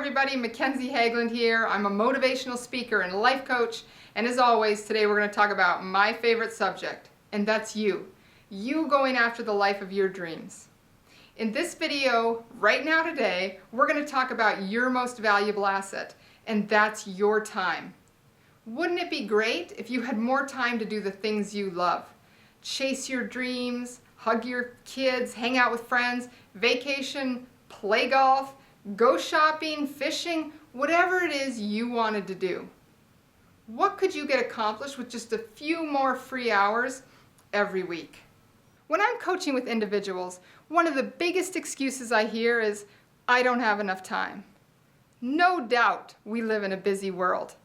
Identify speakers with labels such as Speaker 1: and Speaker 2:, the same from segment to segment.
Speaker 1: everybody, McKenzie Haglund here. I'm a motivational speaker and life coach, and as always, today we're going to talk about my favorite subject, and that's you. You going after the life of your dreams. In this video, right now today, we're going to talk about your most valuable asset, and that's your time. Wouldn't it be great if you had more time to do the things you love? Chase your dreams, hug your kids, hang out with friends, vacation, play golf, go shopping, fishing, whatever it is you wanted to do. What could you get accomplished with just a few more free hours every week? When I'm coaching with individuals, one of the biggest excuses I hear is, I don't have enough time. No doubt we live in a busy world.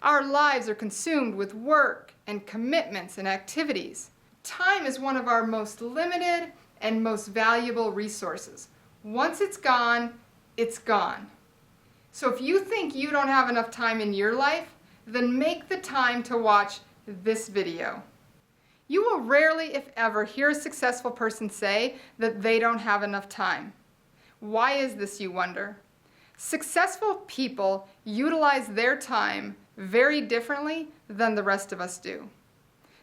Speaker 1: Our lives are consumed with work and commitments and activities. Time is one of our most limited and most valuable resources. Once it's gone, it's gone. So if you think you don't have enough time in your life, then make the time to watch this video. You will rarely, if ever, hear a successful person say that they don't have enough time. Why is this, you wonder? Successful people utilize their time very differently than the rest of us do.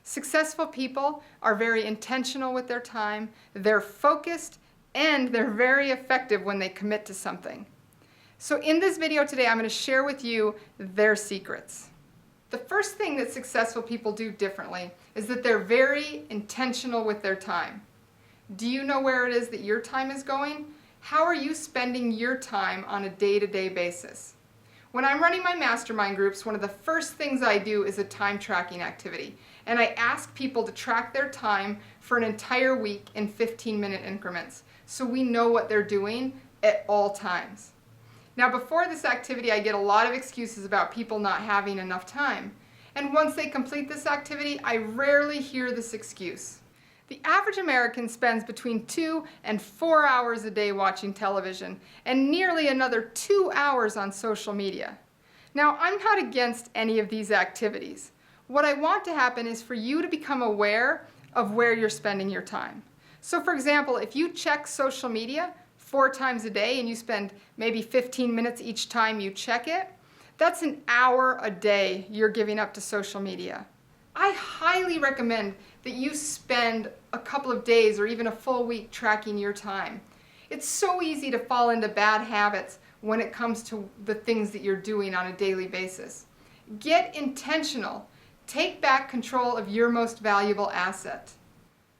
Speaker 1: Successful people are very intentional with their time, they're focused, and they're very effective when they commit to something. So in this video today, I'm going to share with you their secrets. The first thing that successful people do differently is that they're very intentional with their time. Do you know where it is that your time is going? How are you spending your time on a day-to-day basis? When I'm running my mastermind groups, one of the first things I do is a time tracking activity. And I ask people to track their time for an entire week in 15-minute increments, so we know what they're doing at all times. Now, before this activity, I get a lot of excuses about people not having enough time. And once they complete this activity, I rarely hear this excuse. The average American spends between 2 and 4 hours a day watching television and nearly another 2 hours on social media. Now, I'm not against any of these activities. What I want to happen is for you to become aware of where you're spending your time. So for example, if you check social media 4 times a day and you spend maybe 15 minutes each time you check it, that's an hour a day you're giving up to social media. I highly recommend that you spend a couple of days or even a full week tracking your time. It's so easy to fall into bad habits when it comes to the things that you're doing on a daily basis. Get intentional. Take back control of your most valuable asset.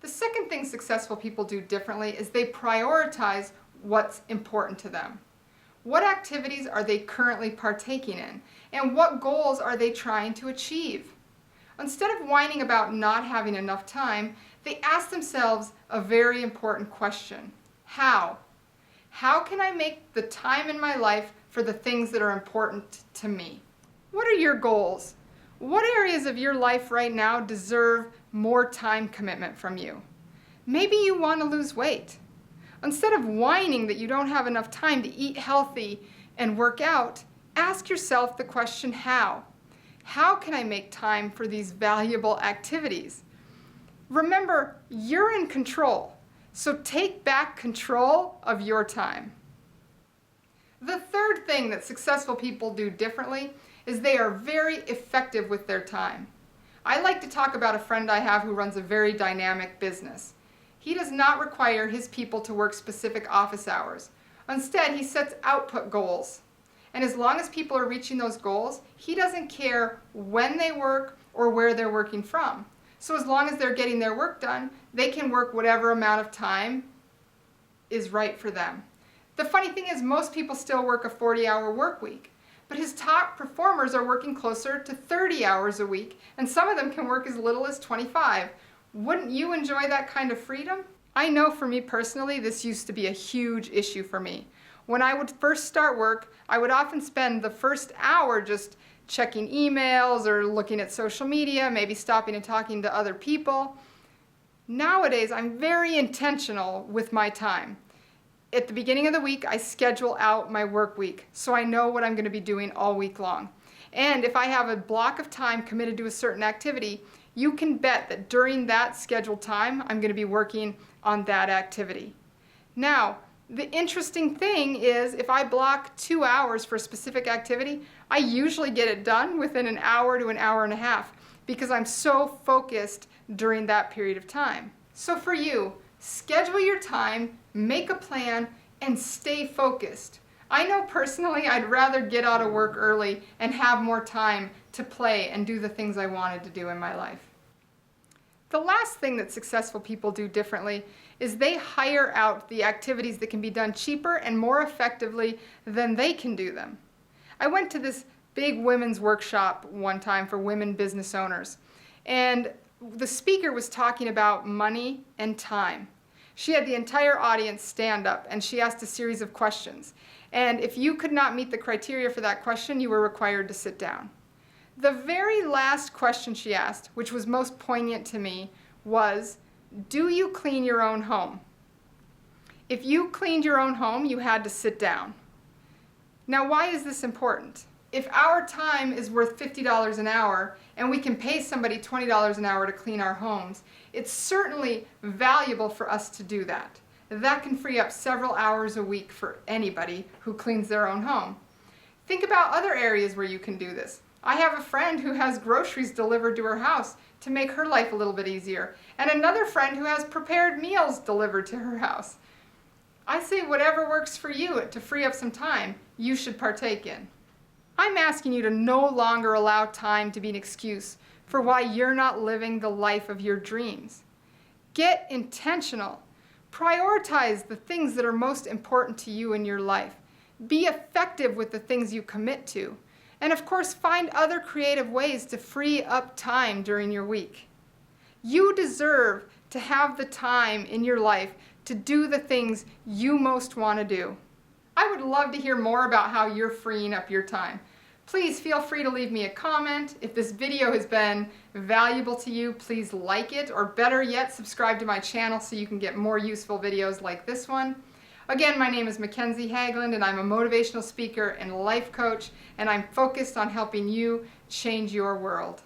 Speaker 1: The second thing successful people do differently is they prioritize what's important to them. What activities are they currently partaking in? And what goals are they trying to achieve? Instead of whining about not having enough time, they ask themselves a very important question. How? How can I make the time in my life for the things that are important to me? What are your goals? What areas of your life right now deserve more time commitment from you? Maybe you want to lose weight. Instead of whining that you don't have enough time to eat healthy and work out, ask yourself the question, how? How can I make time for these valuable activities? Remember, you're in control, so take back control of your time. The third thing that successful people do differently is they are very effective with their time. I like to talk about a friend I have who runs a very dynamic business. He does not require his people to work specific office hours. Instead, he sets output goals. And as long as people are reaching those goals, he doesn't care when they work or where they're working from. So as long as they're getting their work done, they can work whatever amount of time is right for them. The funny thing is, most people still work a 40-hour work week. But his top performers are working closer to 30 hours a week, and some of them can work as little as 25. Wouldn't you enjoy that kind of freedom? I know for me personally, this used to be a huge issue for me. When I would first start work, I would often spend the first hour just checking emails or looking at social media, maybe stopping and talking to other people. Nowadays, I'm very intentional with my time. At the beginning of the week, I schedule out my work week, so I know what I'm going to be doing all week long. And if I have a block of time committed to a certain activity, you can bet that during that scheduled time, I'm going to be working on that activity. Now, The interesting thing is if I block 2 hours for a specific activity, I usually get it done within an hour to an hour and a half because I'm so focused during that period of time. So for you, schedule your time, make a plan, and stay focused. I know personally I'd rather get out of work early and have more time to play and do the things I wanted to do in my life. The last thing that successful people do differently is they hire out the activities that can be done cheaper and more effectively than they can do them. I went to this big women's workshop one time for women business owners, and the speaker was talking about money and time. She had the entire audience stand up and she asked a series of questions. And if you could not meet the criteria for that question, you were required to sit down. The very last question she asked, which was most poignant to me, was, do you clean your own home? If you cleaned your own home, you had to sit down. Now, why is this important? If our time is worth $50 an hour and we can pay somebody $20 an hour to clean our homes, it's certainly valuable for us to do that. That can free up several hours a week for anybody who cleans their own home. Think about other areas where you can do this. I have a friend who has groceries delivered to her house to make her life a little bit easier, and another friend who has prepared meals delivered to her house. I say whatever works for you to free up some time, you should partake in. I'm asking you to no longer allow time to be an excuse for why you're not living the life of your dreams. Get intentional. Prioritize the things that are most important to you in your life. Be effective with the things you commit to. And of course, find other creative ways to free up time during your week. You deserve to have the time in your life to do the things you most want to do. I would love to hear more about how you're freeing up your time. Please feel free to leave me a comment. If this video has been valuable to you, please like it, or better yet, subscribe to my channel so you can get more useful videos like this one. Again, my name is McKenzie Haglund, and I'm a motivational speaker and life coach, and I'm focused on helping you change your world.